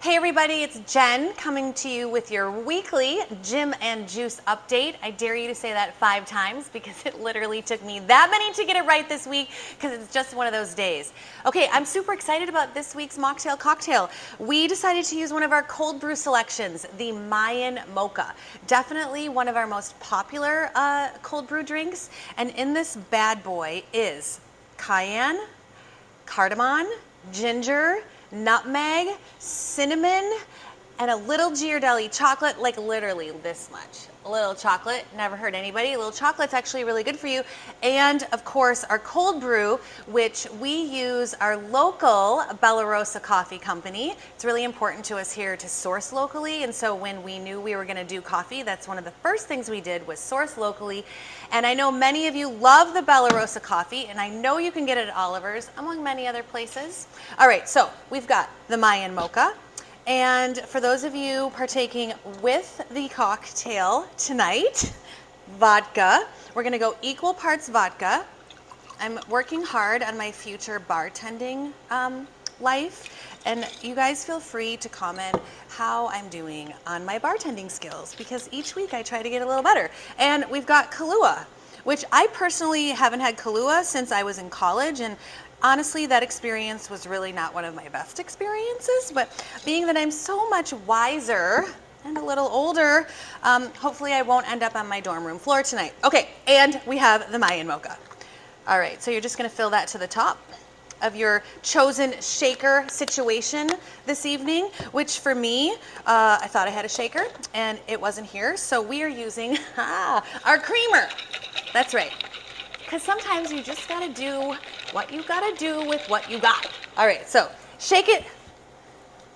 Hey everybody, it's Jen coming to you with your weekly Gym and Juice update. I dare you to say that 5 times because it literally took me that many to get it right this week because it's just one of those days. Okay, I'm super excited about this week's Mocktail cocktail. We decided to use one of our cold brew selections, the Mayan Mocha. Definitely one of our most popular cold brew drinks. And in this bad boy is cayenne, cardamom, ginger, nutmeg, cinnamon, and a little Ghirardelli chocolate, like literally this much. A little chocolate, never hurt anybody. A little chocolate's actually really good for you. And of course, our cold brew, which we use our local Bella Rosa coffee company. It's really important to us here to source locally. And so when we knew we were gonna do coffee, that's one of the first things we did was source locally. And I know many of you love the Bella Rosa coffee, and I know you can get it at Oliver's, among many other places. All right, so we've got the Mayan Mocha. And for those of you partaking with the cocktail tonight, vodka. We're gonna go equal parts vodka. I'm working hard on my future bartending life, and you guys feel free to comment how I'm doing on my bartending skills because each week I try to get a little better. And we've got Kahlua, which I personally haven't had Kahlua since I was in college, and honestly, that experience was really not one of my best experiences, but being that I'm so much wiser and a little older, hopefully I won't end up on my dorm room floor tonight. Okay, and we have the Mayan Mocha. All right, so you're just gonna fill that to the top of your chosen shaker situation this evening, which for me, I thought I had a shaker and it wasn't here, so we are using our creamer. That's right. Because sometimes you just gotta do what you gotta do with what you got. All right, so shake it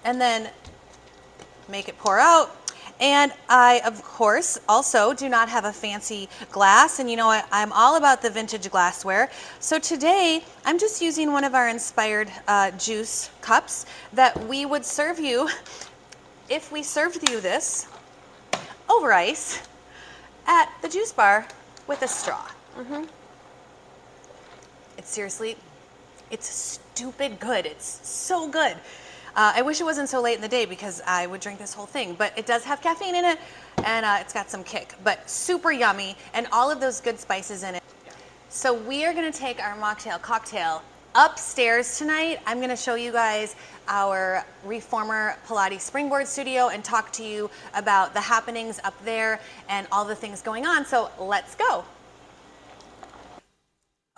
and then make it pour out. And I, of course, also do not have a fancy glass. And you know what? I'm all about the vintage glassware. So today, I'm just using one of our inspired juice cups that we would serve you if we served you this over ice at the juice bar with a straw. It's seriously, it's stupid good. It's so good. I wish it wasn't so late in the day because I would drink this whole thing, but it does have caffeine in it and it's got some kick, but super yummy and all of those good spices in it. So we are gonna take our Mocktail cocktail upstairs tonight. I'm gonna show you guys our Reformer Pilates Springboard Studio and talk to you about the happenings up there and all the things going on. So let's go.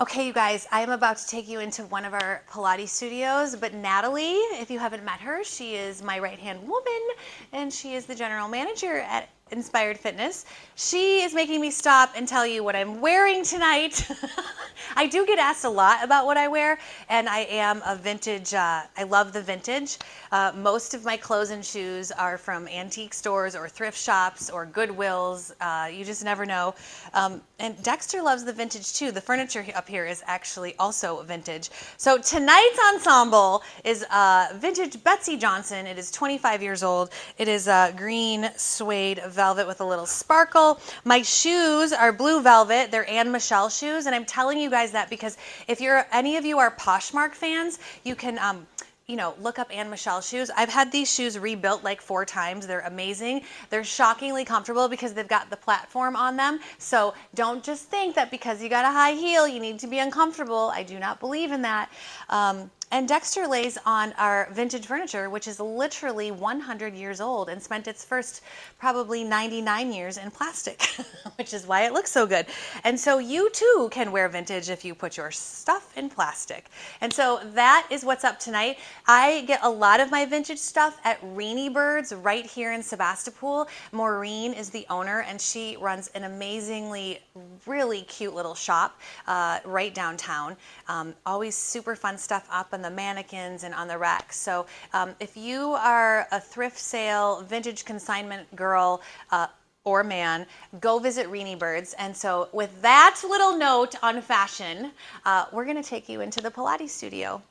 Okay, you guys, I am about to take you into one of our Pilates studios, but Natalie, if you haven't met her, she is my right-hand woman, and she is the general manager at Inspired Fitness. She is making me stop and tell you what I'm wearing tonight. I do get asked a lot about what I wear, and I am a vintage, I love the vintage. Most of my clothes and shoes are from antique stores or thrift shops or Goodwills. You just never know. And Dexter loves the vintage too. The furniture up here is actually also vintage. So tonight's ensemble is vintage Betsy Johnson. It is 25 years old. It is green suede velvet with a little sparkle. My shoes are blue velvet. They're Anne Michelle shoes, and I'm telling you guys that because if any of you are Poshmark fans, you can you know, look up Anne Michelle shoes. I've had these shoes rebuilt like 4 times. They're amazing. They're shockingly comfortable because they've got the platform on them. So don't just think that because you got a high heel, you need to be uncomfortable. I do not believe in that. And Dexter lays on our vintage furniture, which is literally 100 years old and spent its first probably 99 years in plastic, which is why it looks so good. And so you too can wear vintage if you put your stuff in plastic. And so that is what's up tonight. I get a lot of my vintage stuff at Reenie Birds right here in Sebastopol. Maureen is the owner and she runs an amazingly, really cute little shop right downtown. Always super fun stuff up on the mannequins and on the racks. So if you are a thrift sale, vintage consignment girl, or man, go visit Reenie Birds. And so with that little note on fashion, we're gonna take you into the Pilates studio.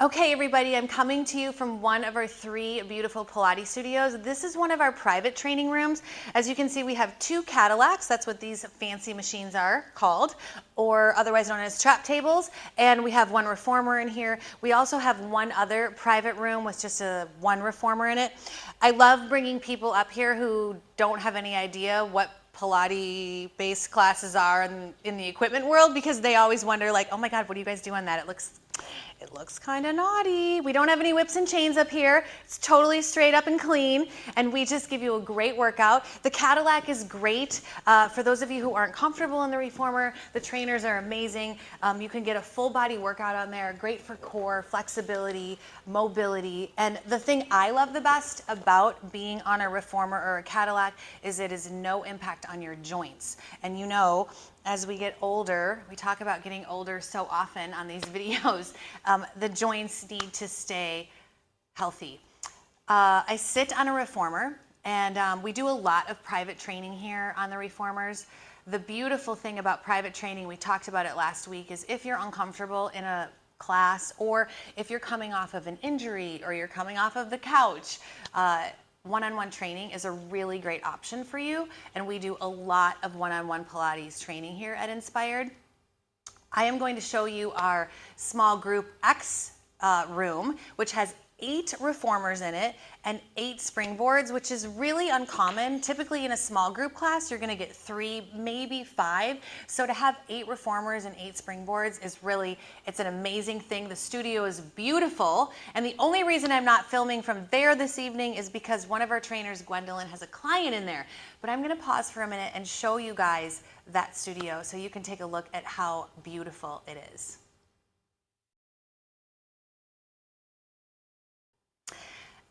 Okay, everybody, I'm coming to you from one of our 3 beautiful Pilates studios. This is one of our private training rooms. As you can see, we have 2 Cadillacs. That's what these fancy machines are called, or otherwise known as trap tables. And we have 1 reformer in here. We also have 1 other private room with just one reformer in it. I love bringing people up here who don't have any idea what Pilates-based classes are in the equipment world, because they always wonder, like, oh my God, what do you guys do on that? It looks kind of naughty. We don't have any whips and chains up here. It's totally straight up and clean, and we just give you a great workout. The Cadillac is great. For those of you who aren't comfortable in the reformer, the trainers are amazing. You can get a full body workout on there, great for core, flexibility, mobility. And the thing I love the best about being on a reformer or a Cadillac is it is no impact on your joints. And you know, as we get older, we talk about getting older so often on these videos, the joints need to stay healthy. I sit on a reformer, and we do a lot of private training here on the reformers. The beautiful thing about private training, we talked about it last week, is if you're uncomfortable in a class, or if you're coming off of an injury, or you're coming off of the couch, one-on-one training is a really great option for you, and we do a lot of one-on-one Pilates training here at Inspired. I am going to show you our small group X room, which has 8 reformers in it and 8 springboards, which is really uncommon. Typically in a small group class, you're gonna get 3, maybe 5. So to have 8 reformers and 8 springboards is really, it's an amazing thing. The studio is beautiful. And the only reason I'm not filming from there this evening is because one of our trainers, Gwendolyn, has a client in there. But I'm gonna pause for a minute and show you guys that studio so you can take a look at how beautiful it is.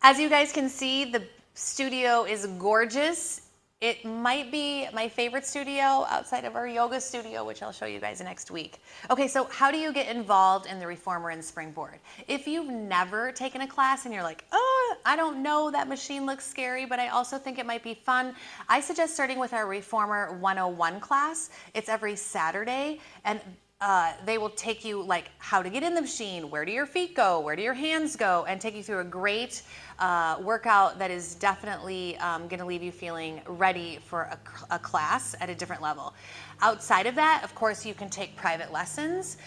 As you guys can see, the studio is gorgeous. It might be my favorite studio outside of our yoga studio, which I'll show you guys next week. Okay, so how do you get involved in the reformer and springboard? If you've never taken a class and you're like, oh, I don't know, that machine looks scary, but I also think it might be fun, I suggest starting with our Reformer 101 class. It's every Saturday, and they will take you like how to get in the machine, where do your feet go, where do your hands go, and take you through a great workout that is definitely going to leave you feeling ready for a class at a different level. Outside of that, of course, you can take private lessons.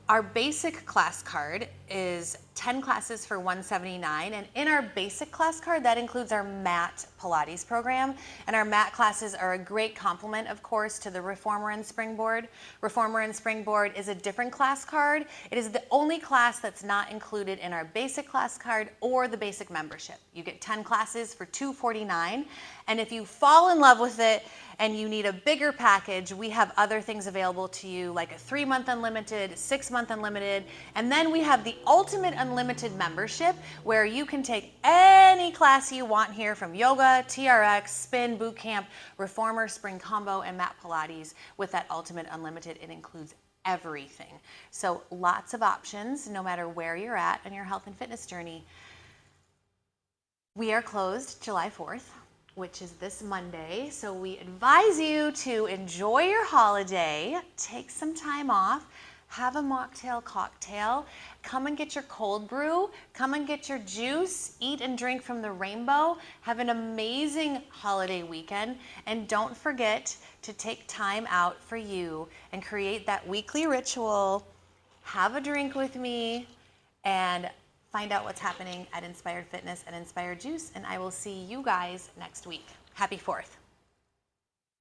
Our basic class card is 10 classes for $179, and in our basic class card, that includes our mat Pilates program, and our mat classes are a great complement, of course, to the Reformer and Springboard. Reformer and Springboard is a different class card. It is the only class that's not included in our basic class card or the basic membership. You get 10 classes for $249, and if you fall in love with it and you need a bigger package, we have other things available to you, like a 3-month unlimited, 6-month unlimited, and then we have the ultimate unlimited membership, where you can take any class you want here, from yoga, TRX, spin, boot camp, reformer, spring combo, and mat Pilates. With that ultimate unlimited, it includes everything. So lots of options, no matter where you're at in your health and fitness journey. We are closed July 4th, which is this Monday. So we advise you to enjoy your holiday, take some time off, have a mocktail cocktail, come and get your cold brew, come and get your juice, eat and drink from the rainbow, have an amazing holiday weekend, and don't forget to take time out for you and create that weekly ritual, have a drink with me, and find out what's happening at Inspired Fitness and Inspired Juice, and I will see you guys next week. Happy 4th.